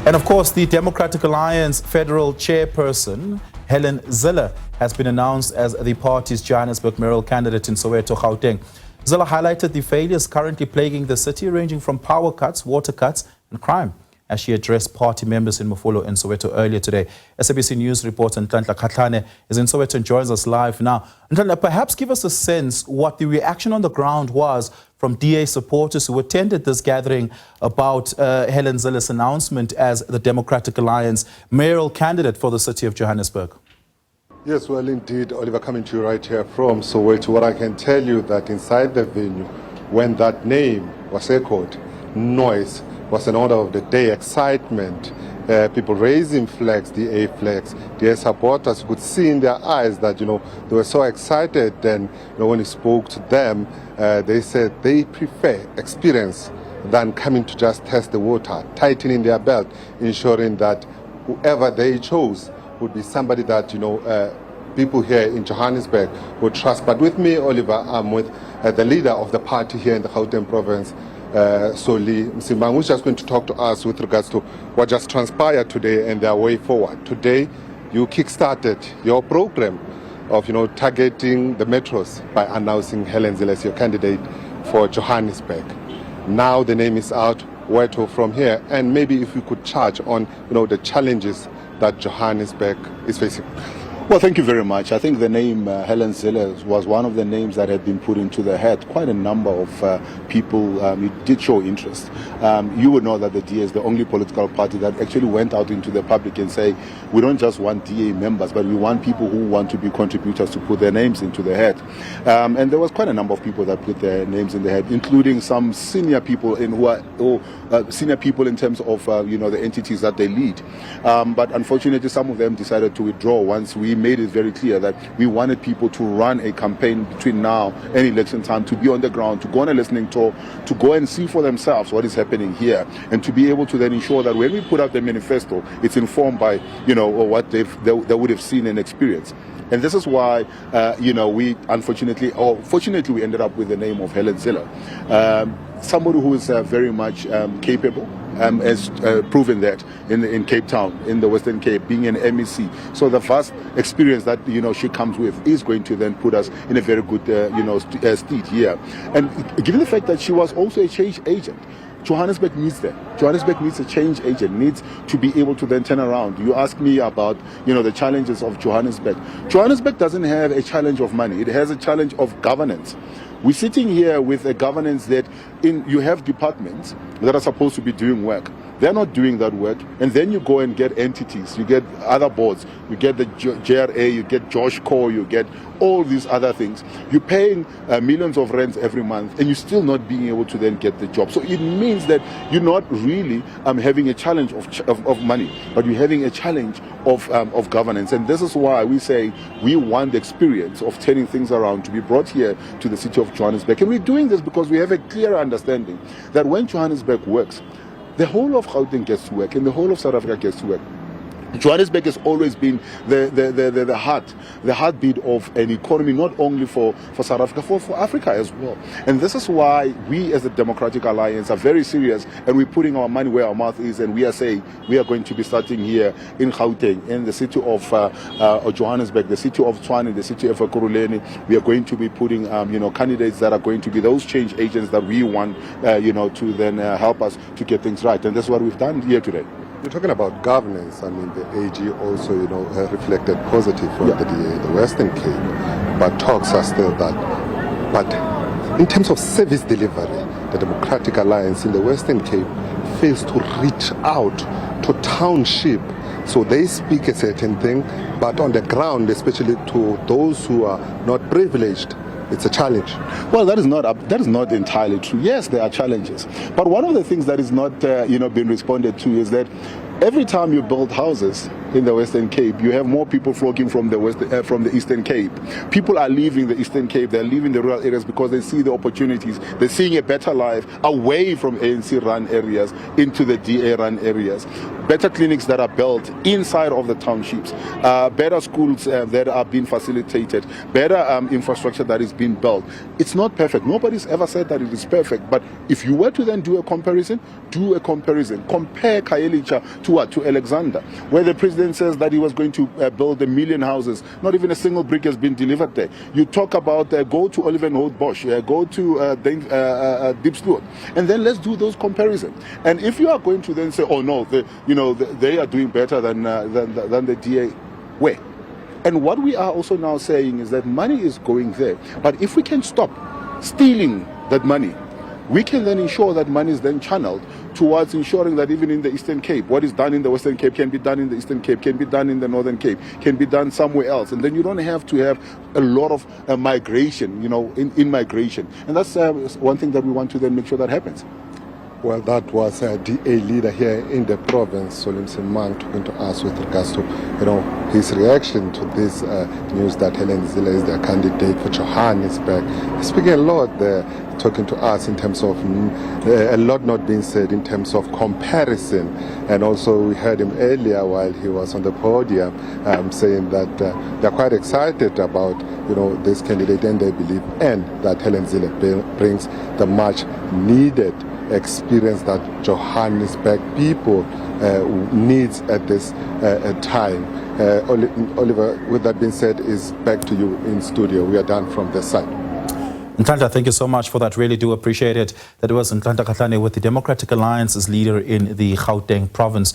And of course, the Democratic Alliance Federal Chairperson, Helen Zille, has been announced as the party's Johannesburg mayoral candidate in Soweto, Gauteng. Zille highlighted the failures currently plaguing the city, ranging from power cuts, water cuts, and crime, as she addressed party members in Mafolo and Soweto earlier today. SABC News reporter Ntlantla Kgatlhane is in Soweto and joins us live now. Ntlantla, perhaps give us a sense what the reaction on the ground was from DA supporters who attended this gathering about Helen Zille's announcement as the Democratic Alliance mayoral candidate for the city of Johannesburg. Yes, well, indeed, Oliver, coming to you right here from Soweto. What I can tell you that inside the venue, when that name was echoed, noise was an order of the day, excitement, people raising flags, DA flags, DA supporters. You could see in their eyes that, they were so excited. And when he spoke to them, they said they prefer experience than coming to just test the water, tightening their belt, ensuring that whoever they chose would be somebody that, people here in Johannesburg would trust. But with me, Oliver, I'm with the leader of the party here in the Gauteng province, Solly Msimanga, who's just going to talk to us with regards to what just transpired today and their way forward. Today, you kick-started your program of, targeting the metros by announcing Helen Zille as your candidate for Johannesburg. Now the name is out. Where to from here? And maybe if you could charge on, the challenges that Johannesburg is facing. Well, thank you very much. I think the name Helen Zille was one of the names that had been put into the head. Quite a number of people did show interest. You would know that the DA is the only political party that actually went out into the public and say, we don't just want DA members, but we want people who want to be contributors to put their names into the head. And there was quite a number of people that put their names in the head, including some senior people senior people in terms of the entities that they lead. But unfortunately, some of them decided to withdraw once we made it very clear that we wanted people to run a campaign between now and election time, to be on the ground, to go on a listening tour, to go and see for themselves what is happening here, and to be able to then ensure that when we put out the manifesto, it's informed by what they would have seen and experienced. And this is why we fortunately we ended up with the name of Helen Zille, somebody who is very much capable. Has proven that in Cape Town, in the Western Cape, being an MEC. So the vast experience that she comes with is going to then put us in a very good stead here. And given the fact that she was also a change agent, Johannesburg needs that. Johannesburg needs a change agent, needs to be able to then turn around. You ask me about, the challenges of Johannesburg. Johannesburg doesn't have a challenge of money. It has a challenge of governance. We're sitting here with a governance that you have departments that are supposed to be doing work. They're not doing that work. And then you go and get entities, you get other boards, you get the JRA, you get Josh Core, you get all these other things. You're paying millions of rents every month and you're still not being able to then get the job. So it means that you're not really having a challenge of money, but you're having a challenge of governance. And this is why we say we want the experience of turning things around to be brought here to the city of Johannesburg. And we're doing this because we have a clear understanding that when Johannesburg works, the whole of Gauteng gets to work and the whole of South Africa gets to work. Johannesburg has always been the heartbeat of an economy, not only for South Africa, for Africa as well. And this is why we as the Democratic Alliance are very serious, and we're putting our money where our mouth is, and we are saying we are going to be starting here in Gauteng, in the city of Johannesburg, the city of Tshwane, the city of Ekurhuleni. We are going to be putting candidates that are going to be those change agents that we want to then help us to get things right. And that's what we've done here today. You're talking about governance. I mean, the AG also, reflected positive for the DA, the Western Cape, but talks are still that. But in terms of service delivery, the Democratic Alliance in the Western Cape fails to reach out to township. So they speak a certain thing, but on the ground, especially to those who are not privileged, it's a challenge. Well, that is not entirely true. Yes, there are challenges, but one of the things that is not being responded to is that every time you build houses in the Western Cape, you have more people flocking from the Eastern Cape. People are leaving the Eastern Cape, they're leaving the rural areas because they see the opportunities. They're seeing a better life away from ANC-run areas into the DA-run areas. Better clinics that are built inside of the townships, better schools that are being facilitated, better infrastructure that is being built. It's not perfect. Nobody's ever said that it is perfect. But if you were to then do a comparison, compare Khayelitsha to what? To Alexander, where the president says that he was going to build 1 million houses. Not even a single brick has been delivered there. You talk about go to Olivenhout Bosch, go to Diepsloot, and then let's do those comparisons. And if you are going to then say, oh no, they are doing better than the DA, where? And what we are also now saying is that money is going there. But if we can stop stealing that money, we can then ensure that money is then channeled towards ensuring that even in the Eastern Cape, what is done in the Western Cape can be done in the Eastern Cape, can be done in the Northern Cape, can be done somewhere else. And then you don't have to have a lot of migration, in migration. And that's one thing that we want to then make sure that happens. Well, that was a DA leader here in the province, Solly Msimanga, talking to us with regards to, his reaction to this news that Helen Zille is their candidate for Johannesburg. He's speaking a lot there, talking to us in terms of a lot not being said in terms of comparison. And also we heard him earlier while he was on the podium saying that they're quite excited about, this candidate, and they believe that Helen Zille brings the much needed experience that Johannesburg people needs at this time. Oliver, with that being said, is back to you in studio. We are done from this side. Ntlantla, thank you so much for that. Really do appreciate it. That was Ntlantla Kgatlhane with the Democratic Alliance as leader in the Gauteng province.